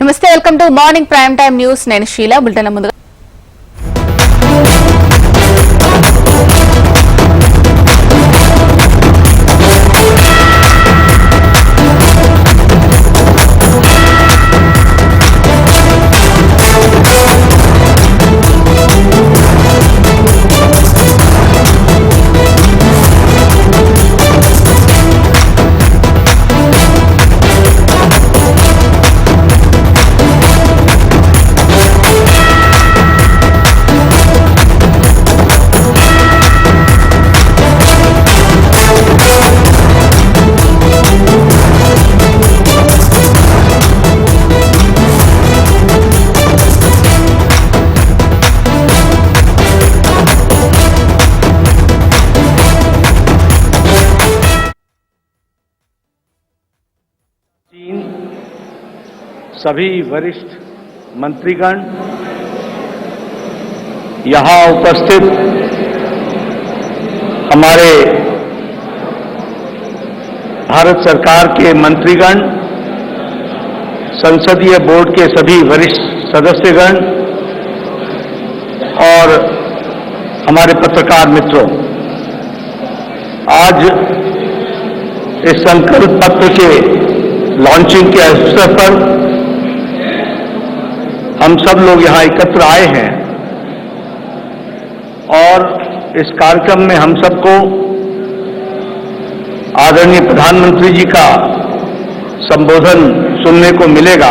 నమస్తే, welcome to morning prime time news. నేను Sheela. Bulletin ముందుగా सभी वरिष्ठ मंत्रीगण, यहां उपस्थित हमारे भारत सरकार के मंत्रीगण, संसदीय बोर्ड के सभी वरिष्ठ सदस्यगण और हमारे पत्रकार मित्रों, आज इस संकल्प पत्र के लॉन्चिंग के अवसर पर हम सब लोग यहां एकत्र आए हैं और इस कार्यक्रम में हम सबको आदरणीय प्रधानमंत्री जी का संबोधन सुनने को मिलेगा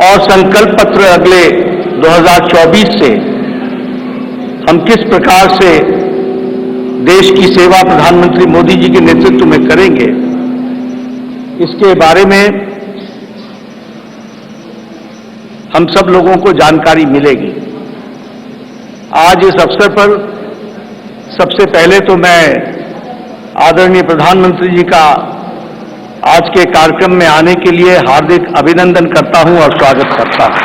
और संकल्प पत्र अगले 2024 से हम किस प्रकार से देश की सेवा प्रधानमंत्री मोदी जी के नेतृत्व में करेंगे, इसके बारे में हम सब लोगों को जानकारी मिलेगी। आज इस अवसर पर सबसे पहले तो मैं आदरणीय प्रधानमंत्री जी का आज के कार्यक्रम में आने के लिए हार्दिक अभिनंदन करता हूं और स्वागत करता हूं।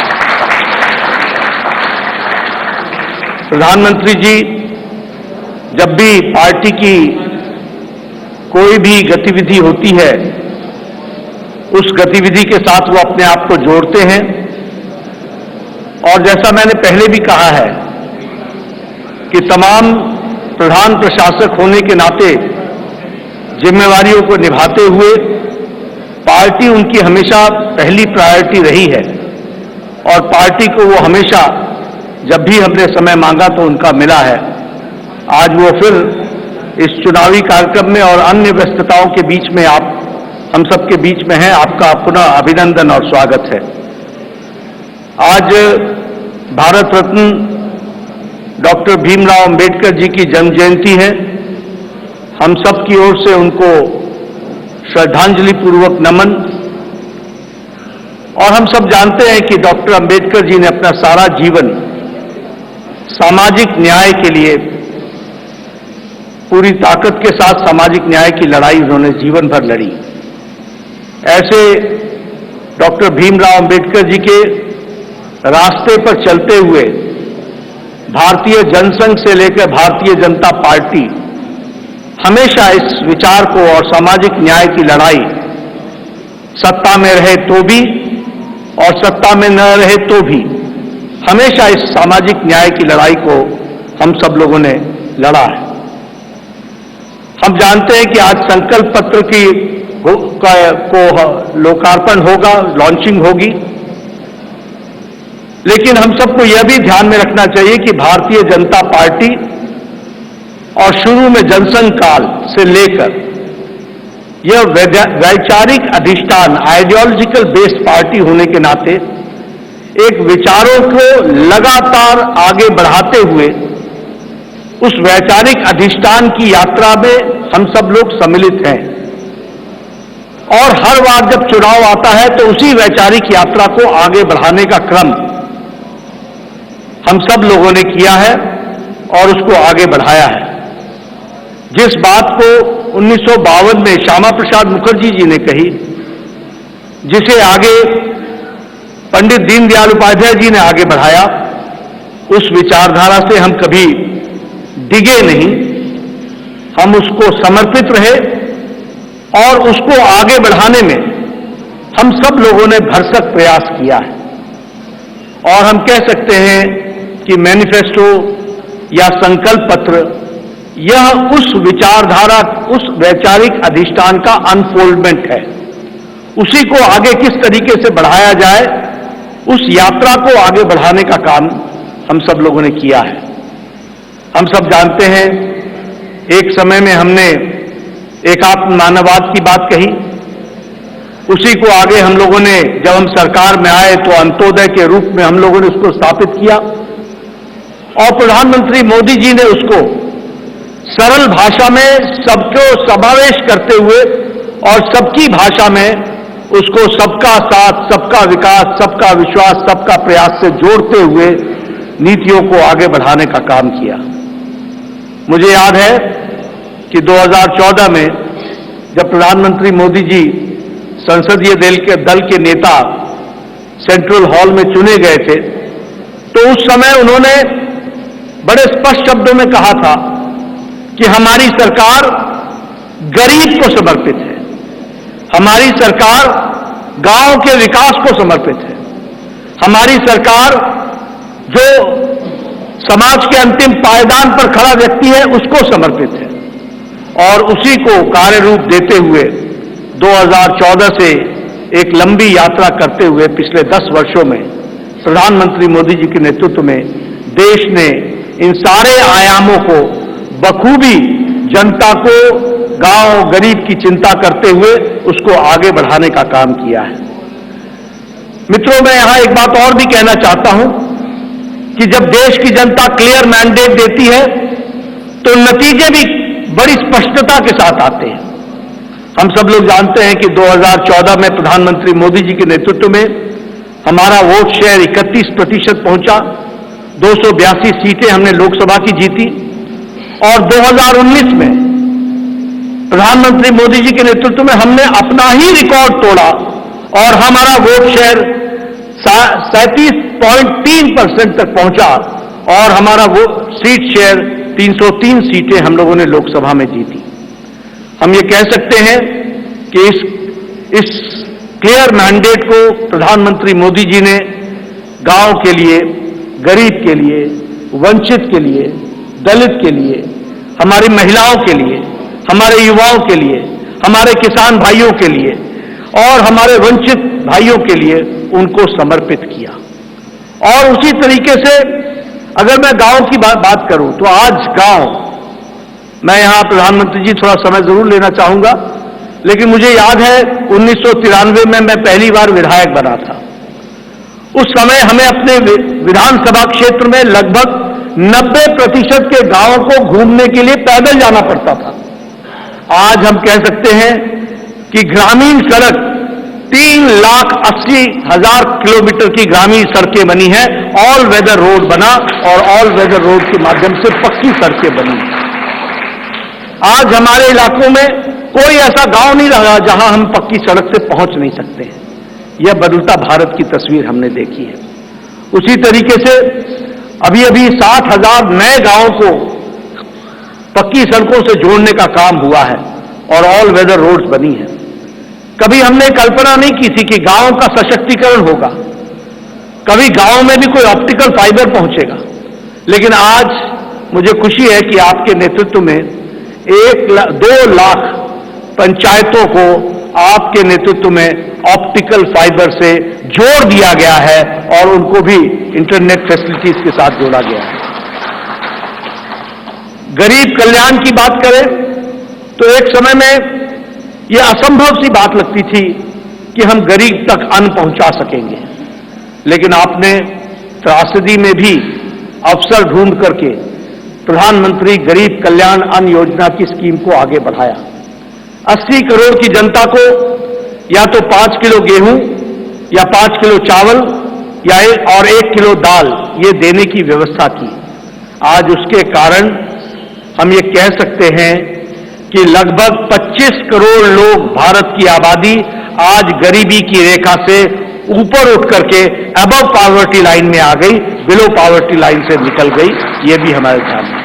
प्रधानमंत्री जी जब भी पार्टी की कोई भी गतिविधि होती है, उस गतिविधि के साथ वो अपने आप को जोड़ते हैं और जैसा मैंने पहले भी कहा है कि तमाम प्रधान प्रशासक होने के नाते जिम्मेवारियों को निभाते हुए पार्टी उनकी हमेशा पहली प्रायोरिटी रही है और पार्टी को वो हमेशा जब भी हमने समय मांगा तो उनका मिला है। आज वो फिर इस चुनावी कार्यक्रम में और अन्य व्यस्तताओं के बीच में आप हम सबके बीच में हैं। आपका पुनः अभिनंदन और स्वागत है। आज भारत रत्न डॉक्टर भीमराव अंबेडकर जी की जन्म जयंती है। हम सब की ओर से उनको श्रद्धांजलि पूर्वक नमन। और हम सब जानते हैं कि डॉक्टर अंबेडकर जी ने अपना सारा जीवन सामाजिक न्याय के लिए पूरी ताकत के साथ सामाजिक न्याय की लड़ाई उन्होंने जीवन भर लड़ी। ऐसे डॉक्टर भीमराव अंबेडकर जी के रास्ते पर चलते हुए भारतीय जनसंघ से लेकर भारतीय जनता पार्टी हमेशा इस विचार को और सामाजिक न्याय की लड़ाई सत्ता में रहे तो भी और सत्ता में न रहे तो भी हमेशा इस सामाजिक न्याय की लड़ाई को हम सब लोगों ने लड़ा है। हम जानते हैं कि आज संकल्प पत्र को लोकार्पण होगा, लॉन्चिंग होगी, लेकिन हम सबको यह भी ध्यान में रखना चाहिए कि भारतीय जनता पार्टी और शुरू में जनसंघ काल से लेकर यह वैचारिक अधिष्ठान आइडियोलॉजिकल बेस्ड पार्टी होने के नाते एक विचारों को लगातार आगे बढ़ाते हुए उस वैचारिक अधिष्ठान की यात्रा में हम सब लोग सम्मिलित हैं और हर बार जब चुनाव आता है तो उसी वैचारिक यात्रा को आगे बढ़ाने का क्रम हम सब लोगों ने किया है और उसको आगे बढ़ाया है। जिस बात को 1952 में श्यामा प्रसाद मुखर्जी जी ने कही, जिसे आगे पंडित दीनदयाल उपाध्याय जी ने आगे बढ़ाया, उस विचारधारा से हम कभी डिगे नहीं, हम उसको समर्पित रहे और उसको आगे बढ़ाने में हम सब लोगों ने भरसक प्रयास किया है और हम कह सकते हैं कि मैनिफेस्टो या संकल्प पत्र यह उस विचारधारा, उस वैचारिक अधिष्ठान का अनफोल्डमेंट है। उसी को आगे किस तरीके से बढ़ाया जाए, उस यात्रा को आगे बढ़ाने का काम हम सब लोगों ने किया है। हम सब जानते हैं एक समय में हमने एकात्म मानववाद की बात कही, उसी को आगे हम लोगों ने जब हम सरकार में आए तो अंत्योदय के रूप में हम लोगों ने उसको स्थापित किया और प्रधानमंत्री मोदी जी ने उसको सरल भाषा में सबको समावेश करते हुए और सबकी भाषा में उसको सबका साथ, सबका विकास, सबका विश्वास, सबका प्रयास से जोड़ते हुए नीतियों को आगे बढ़ाने का काम किया। मुझे याद है कि 2014 में जब प्रधानमंत्री मोदी जी संसदीय दल के नेता सेंट्रल हॉल में चुने गए थे, तो उस समय उन्होंने बड़े स्पष्ट शब्दों में कहा था कि हमारी सरकार गरीब को समर्पित है, हमारी सरकार गांव के विकास को समर्पित है, हमारी सरकार जो समाज के अंतिम पायदान पर खड़ा व्यक्ति है उसको समर्पित है। और उसी को कार्य रूप देते हुए 2014 से एक लंबी यात्रा करते हुए पिछले 10 वर्षों में प्रधानमंत्री मोदी जी के नेतृत्व में देश ने इन सारे आयामों को बखूबी जनता को, गांव गरीब की चिंता करते हुए उसको आगे बढ़ाने का काम किया है। मित्रों, मैं यहां एक बात और भी कहना चाहता हूं कि जब देश की जनता क्लियर मैंडेट देती है तो नतीजे भी बड़ी स्पष्टता के साथ आते हैं। हम सब लोग जानते हैं कि 2014 में प्रधानमंत्री मोदी जी के नेतृत्व में हमारा वोट शेयर 31% पहुंचा, 282 सीटें हमने लोकसभा की जीती और 2019 में प्रधानमंत्री मोदी जी के नेतृत्व में हमने अपना ही रिकॉर्ड तोड़ा और हमारा वोट शेयर 37.3% तक पहुंचा और हमारा वो सीट शेयर 303 सीटें हम लोगों ने लोकसभा में जीती। हम ये कह सकते हैं कि इस क्लियर मैंडेट को प्रधानमंत्री मोदी जी ने गांव के लिए, गरीब के लिए, वंचित के लिए, दलित के लिए, हमारी महिलाओं के लिए, हमारे युवाओं के लिए, हमारे किसान भाइयों के लिए और हमारे वंचित भाइयों के लिए उनको समर्पित किया। और उसी तरीके से अगर मैं गांव की बात करूं तो आज गांव, मैं यहां प्रधानमंत्री जी थोड़ा समय जरूर लेना चाहूंगा, लेकिन मुझे याद है 1993 में मैं पहली बार विधायक बना था। उस समय हमें अपने विधानसभा क्षेत्र में लगभग 90% के गांवों को घूमने के लिए पैदल जाना पड़ता था। आज हम कह सकते हैं कि ग्रामीण सड़क 3,80,000 किलोमीटर की ग्रामीण सड़कें बनी हैं, ऑल वेदर रोड बना और ऑल वेदर रोड के माध्यम से पक्की सड़कें बनी। आज हमारे इलाकों में कोई ऐसा गांव नहीं रहा जहां हम पक्की सड़क से पहुंच नहीं सकते हैं। यह बदलता भारत की तस्वीर हमने देखी है। उसी तरीके से अभी अभी 60,000 नए गांवों को पक्की सड़कों से जोड़ने का काम हुआ है और ऑल वेदर रोड्स बनी है। कभी हमने कल्पना नहीं की थी कि गांव का सशक्तिकरण होगा, कभी गांव में भी कोई ऑप्टिकल फाइबर पहुंचेगा, लेकिन आज मुझे खुशी है कि आपके नेतृत्व में 2 लाख पंचायतों को आपके नेतृत्व में ऑप्टिकल फाइबर से जोड़ दिया गया है और उनको भी इंटरनेट फैसिलिटीज के साथ जोड़ा गया है। गरीब कल्याण की बात करें तो एक समय में यह असंभव सी बात लगती थी कि हम गरीब तक अन्न पहुंचा सकेंगे, लेकिन आपने त्रासदी में भी अवसर ढूंढ करके प्रधानमंत्री गरीब कल्याण अन्न योजना की स्कीम को आगे बढ़ाया। 80 करोड़ की जनता को या तो 5 किलो गेहूं या 5 किलो चावल या और 1 किलो दाल ये देने की व्यवस्था की। आज उसके कारण हम ये कह सकते हैं कि लगभग 25 करोड़ लोग, भारत की आबादी आज गरीबी की रेखा से ऊपर उठ करके अबव पॉवर्टी लाइन में आ गई, बिलो पॉवर्टी लाइन से निकल गई। ये भी हमारे ध्यान में।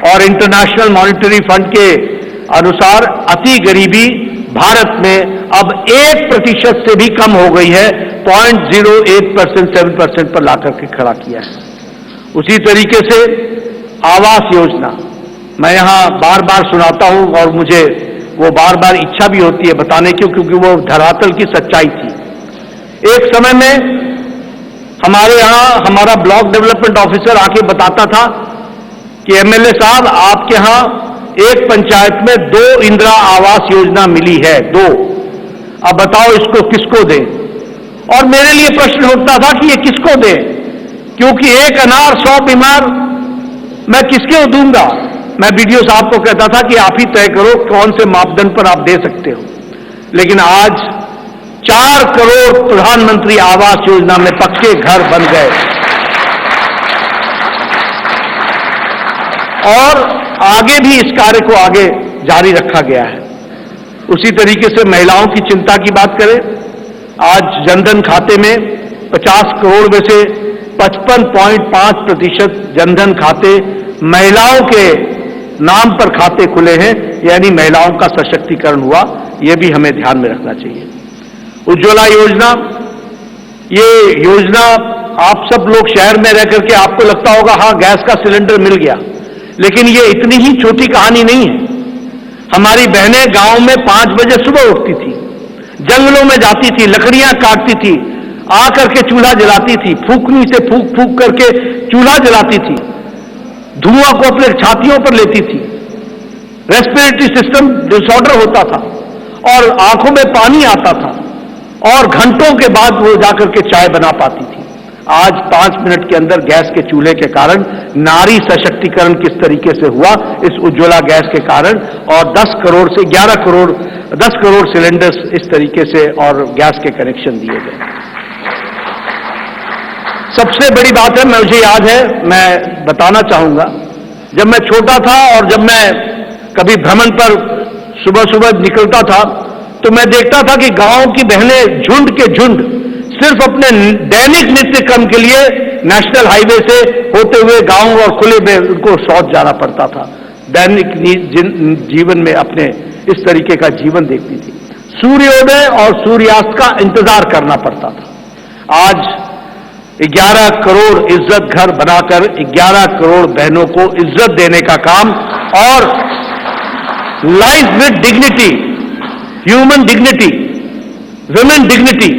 और इंटरनेशनल मॉनिटरी फंड के अनुसार अति गरीबी भारत में अब 1% से भी कम हो गई है, 0.08% 7% पर लाकर के खड़ा किया है। उसी तरीके से आवास योजना मैं यहां बार बार सुनाता हूं और मुझे वो बार बार इच्छा भी होती है बताने की, क्योंकि वो धरातल की सच्चाई थी। एक समय में हमारे यहां हमारा ब्लॉक डेवलपमेंट ऑफिसर आके बताता था कि एमएलए साहब आपके यहां एक पंचायत में 2 इंदिरा आवास योजना मिली है, 2। अब बताओ इसको किसको दें? और मेरे लिए प्रश्न उठता था कि ये किसको दें, क्योंकि एक अनार 100 बीमार मैं किसके दूंगा? मैं बीडीओ साहब को कहता था कि आप ही तय करो कौन से मापदंड पर आप दे सकते हो। लेकिन आज 4 करोड़ प्रधानमंत्री आवास योजना में पक्के घर बन गए और आगे भी इस कार्य को आगे जारी रखा गया है। उसी तरीके से महिलाओं की चिंता की बात करें, आज जनधन खाते में 50 करोड़ में से 55.5% जनधन खाते महिलाओं के नाम पर खाते खुले हैं, यानी महिलाओं का सशक्तिकरण हुआ। यह भी हमें ध्यान में रखना चाहिए। उज्ज्वला योजना, ये योजना आप सब लोग शहर में रह करके आपको लगता होगा हां गैस का सिलेंडर मिल गया, लेकिन ये इतनी ही छोटी कहानी नहीं है। हमारी बहनें गांव में 5 बजे सुबह उठती थी, जंगलों में जाती थी, लकड़ियां काटती थी, आकर के चूल्हा जलाती थी, फूकनी से फूक फूक करके चूल्हा जलाती थी, धुआं को अपने छातियों पर लेती थी, रेस्पिरेटरी सिस्टम डिसऑर्डर होता था और आंखों में पानी आता था और घंटों के बाद वो जाकर के चाय बना पाती थी। आज 5 मिनट के अंदर गैस के चूल्हे के कारण नारी सशक्तिकरण किस तरीके से हुआ इस उज्ज्वला गैस के कारण, और 10 करोड़ से 11 करोड़ 10 करोड़ सिलेंडर्स इस तरीके से और गैस के कनेक्शन दिए गए। सबसे बड़ी बात है, मुझे याद है, मैं बताना चाहूंगा, जब मैं छोटा था और जब मैं कभी भ्रमण पर सुबह सुबह निकलता था तो मैं देखता था कि गांव की बहनें झुंड के झुंड सिर्फ अपने दैनिक नित्य क्रम के लिए नेशनल हाईवे से होते हुए गांव और खुले में उनको शौच जाना पड़ता था। दैनिक जीवन में अपने इस तरीके का जीवन देखती थी। सूर्योदय और सूर्यास्त का इंतजार करना पड़ता था। आज 11 करोड़ इज्जत घर बनाकर 11 करोड़ बहनों को इज्जत देने का काम और life with dignity, human dignity, women dignity,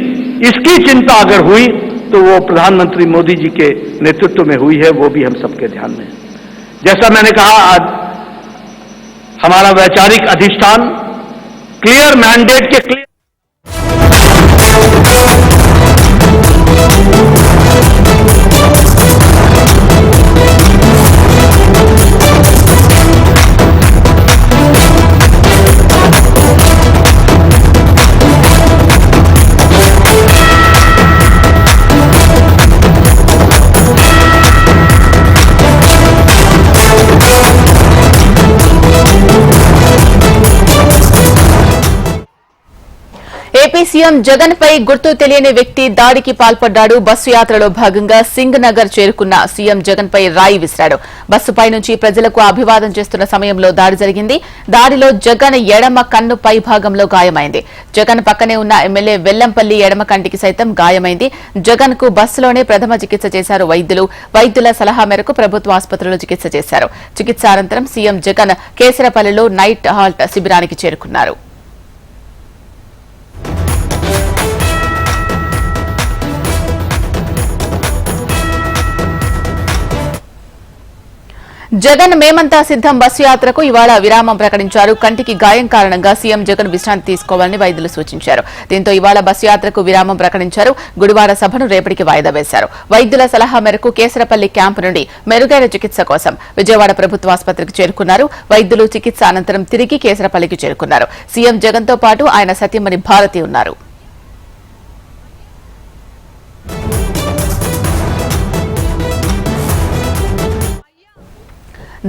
इसकी चिंता अगर हुई तो वो प्रधानमंत्री मोदी जी के नेतृत्व में हुई है, वो भी हम सबके ध्यान में है। जैसा मैंने कहा, आज हमारा वैचारिक अधिष्ठान क्लियर मैंडेट के क्लियर ఏపీ సీఎం జగన్ పై గుర్తు తెలియని వ్యక్తి దాడికి పాల్పడ్డాడు. బస్సు యాత్రలో భాగంగా సింగ్ నగర్ చేరుకున్న సీఎం జగన్ పై రాయి విసిరాడు. బస్సుపై నుంచి ప్రజలకు అభివాదం చేస్తున్న సమయంలో దాడి జరిగింది. దాడిలో జగన్ ఎడమ కన్ను పై భాగంలో గాయమైంది. జగన్ పక్కనే ఉన్న ఎమ్మెల్యే వెల్లంపల్లి ఎడమ కంటికి సైతం గాయమైంది. జగన్ కు బస్సులోనే ప్రథమ చికిత్స చేశారు వైద్యులు. వైద్యుల సలహా మేరకు ప్రభుత్వ ఆసుపత్రిలో చికిత్స చేశారు. చికిత్స అనంతరం సీఎం జగన్ కేసరపల్లిలో నైట్ హాల్ట్ శిబిరానికి చేరుకున్నారు. జగన్ మేమంతా సిద్దం బస్సు యాత్రకు ఇవాళ విరామం ప్రకటించారు. కంటికి గాయం కారణంగా సీఎం జగన్ విశ్రాంతి తీసుకోవాలని వైద్యులు సూచించారు. దీంతో ఇవాళ బస్సు యాత్రకు విరామం ప్రకటించారు. గుడివాడ సభను రేపటికి వాయిదా వేశారు. వైద్యుల సలహా మేరకు కేసరపల్లి క్యాంపు నుండి మెరుగైన చికిత్స కోసం విజయవాడ ప్రభుత్వ ఆసుపత్రికి చేరుకున్నారు. వైద్యులు చికిత్స అనంతరం తిరిగి కేసరపల్లికి చేరుకున్నారు. సీఎం జగన్ తో పాటు ఆయన సతీమణి భారతి ఉన్నారు.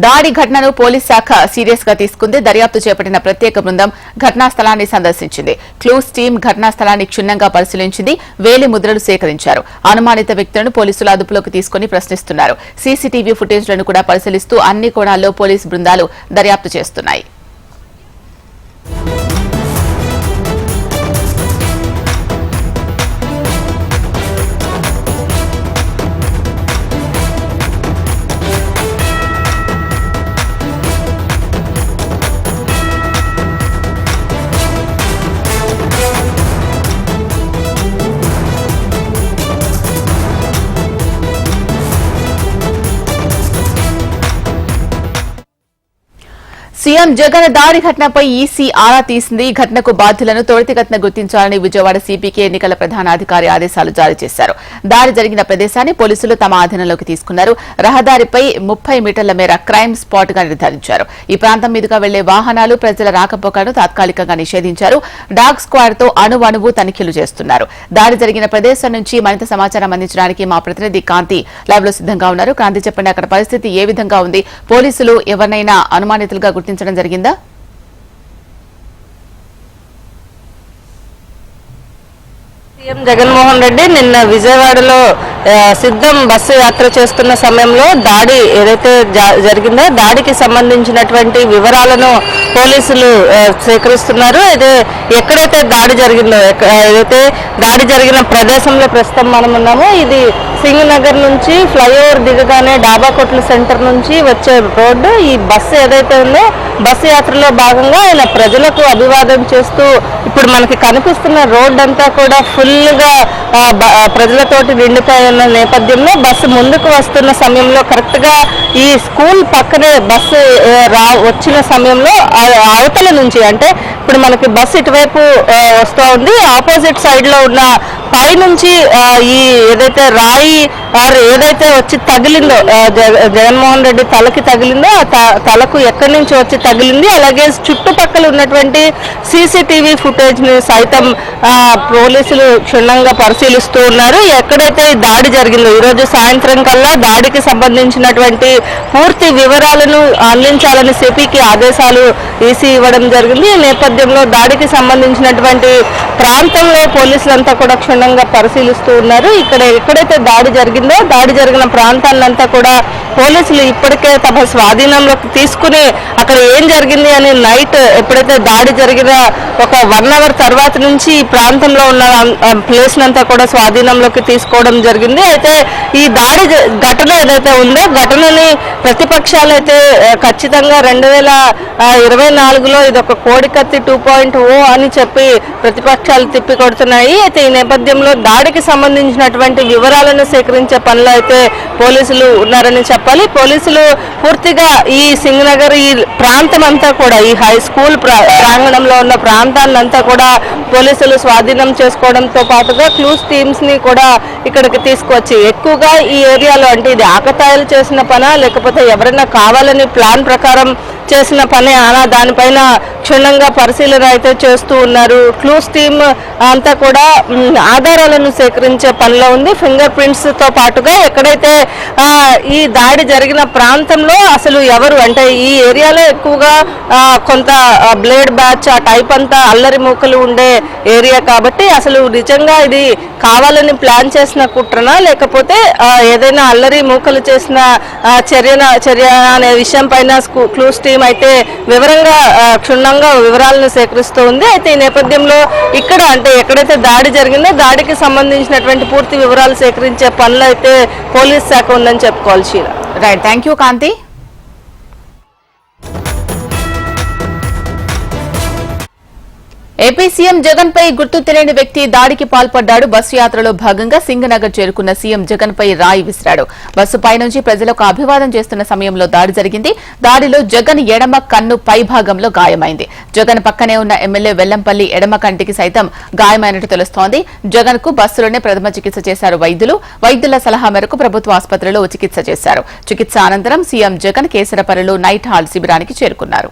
దాడి ఘటనను పోలీస్ శాఖ సీరియస్ గా తీసుకుంది. దర్యాప్తు చేపట్టిన ప్రత్యేక బృందం ఘటనా స్థలాన్ని సందర్శించింది. క్లూస్ టీం ఘటనా స్థలాన్ని క్షుణ్ణంగా పరిశీలించింది. వేలి ముద్రలు సేకరించారు. అనుమానిత వ్యక్తులను పోలీసులు అదుపులోకి తీసుకుని ప్రశ్నిస్తున్నారు. సీసీటీవీ ఫుటేజ్లను కూడా పరిశీలిస్తూ అన్ని కోణాల్లో పోలీసు బృందాలు దర్యాప్తు చేస్తున్నాయి. సీఎం జగన్ దాడి ఘటనపై ఈసీ ఆరా తీసింది. ఈ ఘటనకు బాధ్యులను త్వరితగతిన గుర్తించాలని విజయవాడ సిపికి ఎన్నికల ప్రధానాధికారి ఆదేశాలు జారీ చేశారు. దాడి జరిగిన ప్రదేశాన్ని పోలీసులు తమ ఆధీనంలోకి తీసుకున్నారు. రహదారిపై 30 మీటర్ల మేర క్రైమ్ స్పాట్ గా నిర్ధారించారు. ఈ ప్రాంతం మీదుగా వెళ్లే వాహనాలు, ప్రజల రాకపోకలను తాత్కాలికంగా నిషేధించారు. డాగ్ స్క్వాడ్ తో అణువణువు తనిఖీలు చేస్తున్నారు. దాడి జరిగిన ప్రదేశం నుంచి మరింత సమాచారం అందించడానికి మా ప్రతినిధి కాంతి లైవ్ లో సిద్దంగా ఉన్నారు. కాంతి, చెప్పండి, అక్కడ పరిస్థితి ఏ విధంగా ఉంది? పోలీసులు ఎవరినైనా అనుమానితులుగా గుర్తించడం జరిగిందా? సీఎం జగన్మోహన్ రెడ్డి నిన్న విజయవాడలో సిద్ధం బస్సు యాత్ర చేస్తున్న సమయంలో దాడి ఏదైతే జరిగిందో దాడికి సంబంధించినటువంటి వివరాలను పోలీసులు సేకరిస్తున్నారు. అయితే ఎక్కడైతే దాడి జరిగిందో, ఏదైతే దాడి జరిగిన ప్రదేశంలో ప్రస్తుతం మనం ఉన్నామో, ఇది సింగ్ నగర్ నుంచి ఫ్లైఓవర్ దిగగానే డాబా కొట్ల సెంటర్ నుంచి వచ్చే రోడ్డు. ఈ బస్సు ఏదైతే ఉందో బస్సు యాత్రలో భాగంగా ఆయన ప్రజలకు అభివాదం చేస్తూ ఇప్పుడు మనకి కనిపిస్తున్న రోడ్డు అంతా కూడా ఫుల్గా ప్రజలతోటి నిండిపోయిన నేపథ్యంలో బస్సు ముందుకు వస్తున్న సమయంలో కరెక్ట్గా ఈ స్కూల్ పక్కనే బస్సు వచ్చిన సమయంలో అవతల నుంచి, అంటే ఇప్పుడు మనకి బస్సు ఇటువైపు వస్తూ ఉంది, ఆపోజిట్ సైడ్ లో ఉన్న పైనుంచి ఈ ఏదైతే రాయి ఏదైతే వచ్చి తగిలిందో, జగన్మోహన్ రెడ్డి తలకి తగిలిందో ఆ తలకు ఎక్కడి నుంచి వచ్చి తగిలింది, అలాగే చుట్టుపక్కల ఉన్నటువంటి సీసీటీవీ ఫుటేజ్ ని సైతం పోలీసులు క్షుణ్ణంగా పరిశీలిస్తూ ఉన్నారు. ఎక్కడైతే ఈ దాడి జరిగిందో ఈరోజు సాయంత్రం కల్లా దాడికి సంబంధించినటువంటి పూర్తి వివరాలను అందించాలని సిపికి ఆదేశాలు ఈసీ ఇవ్వడం జరిగింది. ఈ నేపథ్యంలో దాడికి సంబంధించినటువంటి ప్రాంతంలో పోలీసులంతా కూడా క్షుణ్ణంగా పరిశీలిస్తూ ఉన్నారు. ఇక్కడ ఎక్కడైతే దాడి జరిగిందో దాడి జరిగిన ప్రాంతాలంతా కూడా పోలీసులు ఇప్పటికే తమ స్వాధీనంలోకి తీసుకుని అక్కడ ఏం జరిగింది అని నైట్ ఎప్పుడైతే దాడి జరిగిన ఒక 1 అవర్ తర్వాత నుంచి ఈ ప్రాంతంలో ఉన్న ప్లేస్ నంతా కూడా స్వాధీనంలోకి తీసుకోవడం జరిగింది. అయితే ఈ దాడి ఘటన ఏదైతే ఉందో ఘటనని ప్రతిపక్షాలు అయితే ఖచ్చితంగా 2024లో ఇది ఒక కోడికత్తి 2.0 అని చెప్పి ప్రతిపక్షాలు తిప్పికొడుతున్నాయి. అయితే ఈ నేపథ్యంలో దాడికి సంబంధించినటువంటి వివరాలను సేకరించే పనిలో అయితే పోలీసులు ఉన్నారని చెప్పాలి. పోలీసులు పూర్తిగా ఈ సింగ్ నగర్ ఈ ప్రాంతం అంతా కూడా, ఈ హై స్కూల్ ప్రాంగణంలో ఉన్న ప్రాంతాన్నంతా కూడా పోలీసులు స్వాధీనం చేసుకోవడంతో పాటుగా క్లూస్ టీమ్స్ ని కూడా ఇక్కడికి తీసుకువచ్చి ఎక్కువగా ఈ ఏరియాలో, అంటే ఇది ఆకతాయిలు చేసిన పనా లేకపోతే ఎవరైనా కావాలని ప్లాన్ ప్రకారం చేసిన పని అనా దానిపైన క్షుణ్ణంగా పరిశీలన అయితే చేస్తూ ఉన్నారు. క్లూస్ టీమ్ అంతా కూడా ఆధారాలను సేకరించే పనిలో ఉంది. ఫింగర్ ప్రింట్స్ తో పాటుగా ఎక్కడైతే ఈ దాడి జరిగిన ప్రాంతంలో అసలు ఎవరు, అంటే ఈ ఏరియాలో ఎక్కువగా కొంత బ్లేడ్ బ్యాచ్ ఆ టైప్ అంతా అల్లరి మూకలు ఉండే ఏరియా కాబట్టి అసలు నిజంగా ఇది కావాలని ప్లాన్ చేసిన కుట్రనా లేకపోతే ఏదైనా అల్లరి మూకలు చేసిన చర్య అనే విషయం పైన క్లూస్ టీమ్ అయితే వివరంగా క్షుణ్ణంగా వివరాలను సేకరిస్తూ ఉంది. అయితే ఈ నేపథ్యంలో ఇక్కడ, అంటే ఎక్కడైతే దాడి జరిగిందో దాడికి సంబంధించినటువంటి పూర్తి వివరాలు సేకరించే పనులు అయితే పోలీస్ శాఖ ఉందని చెప్పుకోవాలి. Sheela, right, thank you Kanti. AP CM Jagan పై గుర్తు తెలియని వ్యక్తి దాడికి పాల్పడ్డాడు. బస్సు యాత్రలో భాగంగా సింగ్ నగర్ చేరుకున్న సీఎం జగన్ పై రాయి విసిరాడు. బస్సు పైనుంచి ప్రజలకు అభివాదం చేస్తున్న సమయంలో దాడి జరిగింది. దాడిలో జగన్ ఎడమ కన్ను పై భాగంలో గాయమైంది. జగన్ పక్కనే ఉన్న ఎమ్మెల్యే వెల్లంపల్లి ఎడమ కంటికి సైతం గాయమైనట్టు తెలుస్తోంది. జగన్ కు బస్సులోనే ప్రథమ చికిత్స చేశారు వైద్యులు. వైద్యుల సలహా మేరకు ప్రభుత్వ ఆసుపత్రిలో చికిత్స చేశారు. చికిత్స అనంతరం సీఎం జగన్ కేసరపల్లిలో నైట్ హాల్ శిబిరానికి చేరుకున్నారు.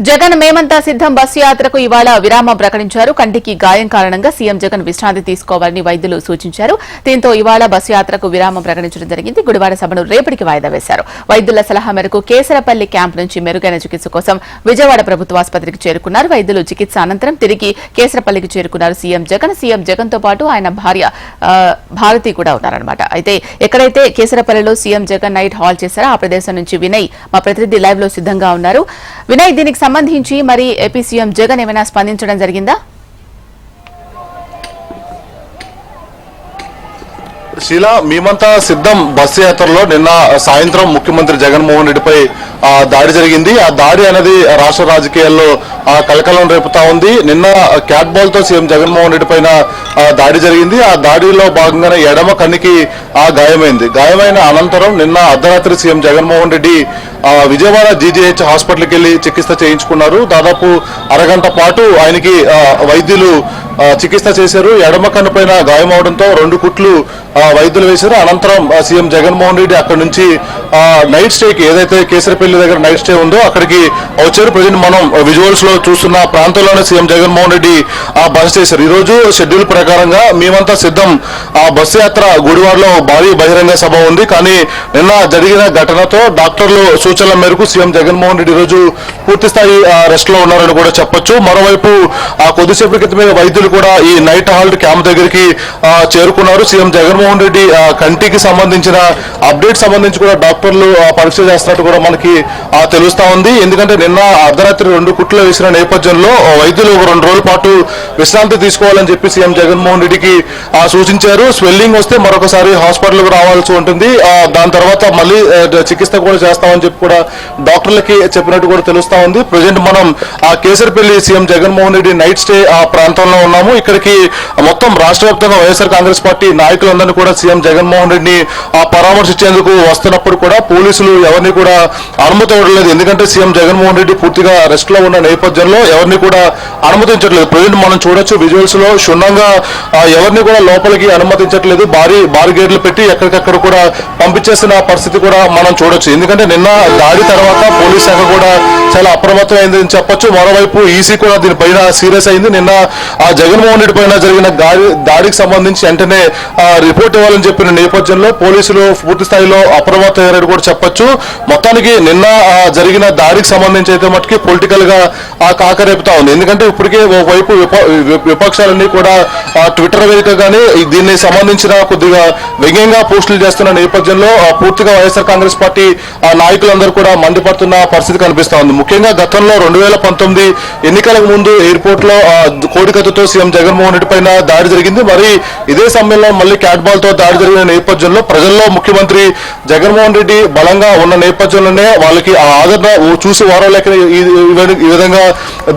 జగన్ మేమంతా సిద్ధం బస్సు యాత్రకు ఇవాళ విరామం ప్రకటించారు. కంటికి గాయం కారణంగా సీఎం జగన్ విశ్రాంతి తీసుకోవాలని వైద్యులు సూచించారు. దీంతో ఇవాళ బస్సు యాత్రకు విరామం ప్రకటించడం జరిగింది. గుడివాడ సభను రేపటికి వాయిదా వేశారు. వైద్యుల సలహా మేరకు కేసరపల్లి క్యాంప్ నుంచి మెరుగైన చికిత్స కోసం విజయవాడ ప్రభుత్వ ఆసుపత్రికి చేరుకున్నారు. వైద్యులు చికిత్స అనంతరం తిరిగి కేసరపల్లికి చేరుకున్నారు సీఎం జగన్ తో పాటు ఆయన భార్య భారతి కూడా ఉన్నారన్నమాట. అయితే ఎక్కడైతే కేసరపల్లిలో సీఎం జగన్ నైట్ హాల్ చేశారో ఆ ప్రదేశం నుంచి వినయ్ మా ప్రతినిధి లైవ్ లో సిద్ధంగా ఉన్నారు. వినయ్, దీనికి సంబంధించి మరి ఏపీ సీఎం జగన్ ఏమైనా స్పందించడం జరిగిందా? శీలా, మేమంతా సిద్ధం బస్సు యాత్రలో నిన్న సాయంత్రం ముఖ్యమంత్రి జగన్మోహన్ రెడ్డిపై దాడి జరిగింది. ఆ దాడి అనేది రాష్ట్ర రాజకీయాల్లో కలకలం రేపుతా ఉంది. నిన్న క్యాట్ బాల్ తో సీఎం జగన్మోహన్ రెడ్డి పైన దాడి జరిగింది. ఆ దాడిలో భాగంగానే ఎడమ కన్నికి గాయమైంది. గాయమైన అనంతరం నిన్న అర్ధరాత్రి సీఎం జగన్మోహన్ రెడ్డి విజయవాడ జీజీహెచ్ హాస్పిటల్కి వెళ్లి చికిత్స చేయించుకున్నారు. దాదాపు అరగంట పాటు ఆయనకి వైద్యులు చికిత్స చేశారు. ఎడమ కన్ను పైన గాయం అవడంతో 2 కుట్లు వైద్యులు వేశారు. అనంతరం సీఎం జగన్మోహన్ రెడ్డి అక్కడి నుంచి నైట్ స్టేకి, ఏదైతే కేసరపల్లి దగ్గర నైట్ స్టే ఉందో అక్కడికి వచ్చారు. ప్రజెంట్ మనం విజువల్స్ లో చూస్తున్న ప్రాంతంలోనే సీఎం జగన్మోహన్ రెడ్డి బస చేశారు. ఈ రోజు షెడ్యూల్ ప్రకారంగా మేమంతా సిద్ధం బస్సు యాత్ర గుడివాడలో భారీ బహిరంగ సభ ఉంది. కానీ నిన్న జరిగిన ఘటనతో డాక్టర్లు సూచనల మేరకు సీఎం జగన్మోహన్ రెడ్డి రోజు పూర్తి స్థాయి రెస్ట్ లో ఉన్నారని కూడా చెప్పొచ్చు. మరోవైపు కొద్దిసేపటి క్రితమే వైద్యులు కూడా ఈ నైట్ హాల్ట్ క్యాంప్ దగ్గరికి చేరుకున్నారు. సీఎం జగన్మోహన్ రెడ్డి కంటికి సంబంధించిన అప్డేట్ సంబంధించి కూడా డాక్టర్లు పరీక్ష చేస్తున్నట్టు కూడా మనకి తెలుస్తా ఉంది. ఎందుకంటే నిన్న అర్ధరాత్రి 2 కుట్లు వేసిన నేపథ్యంలో వైద్యులు 2 రోజుల పాటు విశ్రాంతి తీసుకోవాలని చెప్పి సీఎం జగన్మోహన్ రెడ్డికి సూచించారు. స్వెల్లింగ్ వస్తే మరొకసారి హాస్పిటల్కి రావాల్సి ఉంటుంది. దాని తర్వాత మళ్ళీ చికిత్స కూడా చేస్తామని చెప్పి కూడా డాక్టర్లకి చెప్పినట్టు కూడా తెలుస్తా ఉంది. ప్రజెంట్ మనం Kesarapalli CM Jaganmohan Reddy night stay ఆ ప్రాంతంలో ఉన్నాము. ఇక్కడికి మొత్తం రాష్ట్ర వ్యాప్తంగా వైఎస్ఆర్ కాంగ్రెస్ పార్టీ నాయకులందరినీ కూడా సీఎం జగన్మోహన్ రెడ్డిని పరామర్శించేందుకు వస్తున్నప్పుడు కూడా పోలీసులు ఎవరిని కూడా అనుమతి ఇవ్వలేదు. ఎందుకంటే సీఎం జగన్మోహన్ రెడ్డి పూర్తిగా రెస్ట్ లో ఉన్న నేపథ్యంలో ఎవరిని కూడా అనుమతించట్లేదు. ప్రజెంట్ మనం చూడొచ్చు విజువల్స్ లో క్షుణ్ణంగా ఎవరిని కూడా లోపలికి అనుమతించట్లేదు. భారీ బారిగేట్లు పెట్టి ఎక్కడికక్కడ కూడా పంపించేసిన పరిస్థితి కూడా మనం చూడొచ్చు. ఎందుకంటే నిన్న దాడి తర్వాత పోలీస్ శాఖ కూడా చాలా అప్రమత్తమైందని చెప్పొచ్చు. మరోవైపు ఈసీ కూడా దీనిపైన సీరియస్ అయింది. నిన్న జగన్మోహన్ రెడ్డి పైన జరిగిన దాడికి సంబంధించి వెంటనే రిపోర్ట్ ఇవ్వాలని చెప్పిన నేపథ్యంలో పోలీసులు పూర్తి స్థాయిలో అప్రమత్తమయ్యారని కూడా చెప్పొచ్చు. మొత్తానికి నిన్న జరిగిన దాడికి సంబంధించి అయితే మటుకి పొలిటికల్ గా కాకరేపుతా ఉంది. ఎందుకంటే ఇప్పటికే ఒకవైపు విపక్షాలన్నీ కూడా ట్విట్టర్ వేదికగానే దీన్ని సంబంధించిన కొద్దిగా వ్యంగ్యంగా పోస్టులు చేస్తున్న నేపథ్యంలో పూర్తిగా వైఎస్ఆర్ కాంగ్రెస్ పార్టీ నాయకులందరూ కూడా మండిపడుతున్న పరిస్థితి కనిపిస్తా ఉంది. ముఖ్యంగా గతంలో 2019 ఎన్నికలకు ముందు ఎయిర్పోర్ట్ లో కోడికత్తుతో సీఎం జగన్మోహన్ రెడ్డి పైన దాడి జరిగింది. మరి ఇదే సమయంలో మళ్ళీ క్యాట్ బాల్ తో దాడి జరిగిన నేపథ్యంలో ప్రజల్లో ముఖ్యమంత్రి జగన్మోహన్ రెడ్డి బలంగా ఉన్న నేపథ్యంలోనే వాళ్ళకి ఆ ఆదరణ చూసి వారో లేక ఈ విధంగా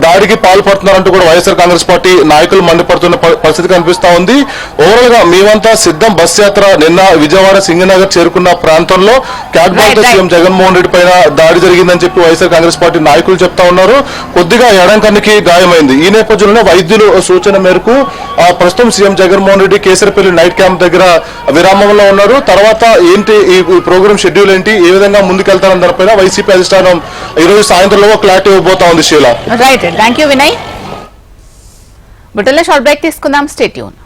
దాడికి పాల్పడుతున్నారంటూ కూడా వైఎస్ఆర్ కాంగ్రెస్ పార్టీ నాయకులు మండిపడుతున్న పరిస్థితి కనిపిస్తా ఉంది. ఓవరాల్ గా మేమంతా సిద్ధం బస్ యాత్ర నిన్న విజయవాడ సింగనగర్ చేరుకున్న ప్రాంతంలో క్యాట్ బాల్ తో సీఎం జగన్మోహన్ రెడ్డి పైన దాడి జరిగిందని చెప్పి వైఎస్ఆర్ కాంగ్రెస్ పార్టీ నాయకులు చెప్తా ఉన్నారు. కొద్దిగా ఎడంకన్నికి గాయమైంది. ఈ నేపథ్యంలో వైద్యులు సూచన మేరకు ప్రస్తుతం CM Jaganmohan Reddy Kesarapalli night camp దగ్గర విరామంలో ఉన్నారు. తర్వాత ఏంటి ఈ ప్రోగ్రామ్ షెడ్యూల్ ఏంటి, ఏ విధంగా ముందుకెళ్తారన్న దానిపైన వైసీపీ అధిష్టానం ఈ రోజు సాయంత్రంలో క్లారిటీ ఇవ్వబోతా ఉంది. Sheela, right, thank you Vinay. బుటెల్లో షార్ట్ బ్రేక్ తీసుకుందాం. Stay tune.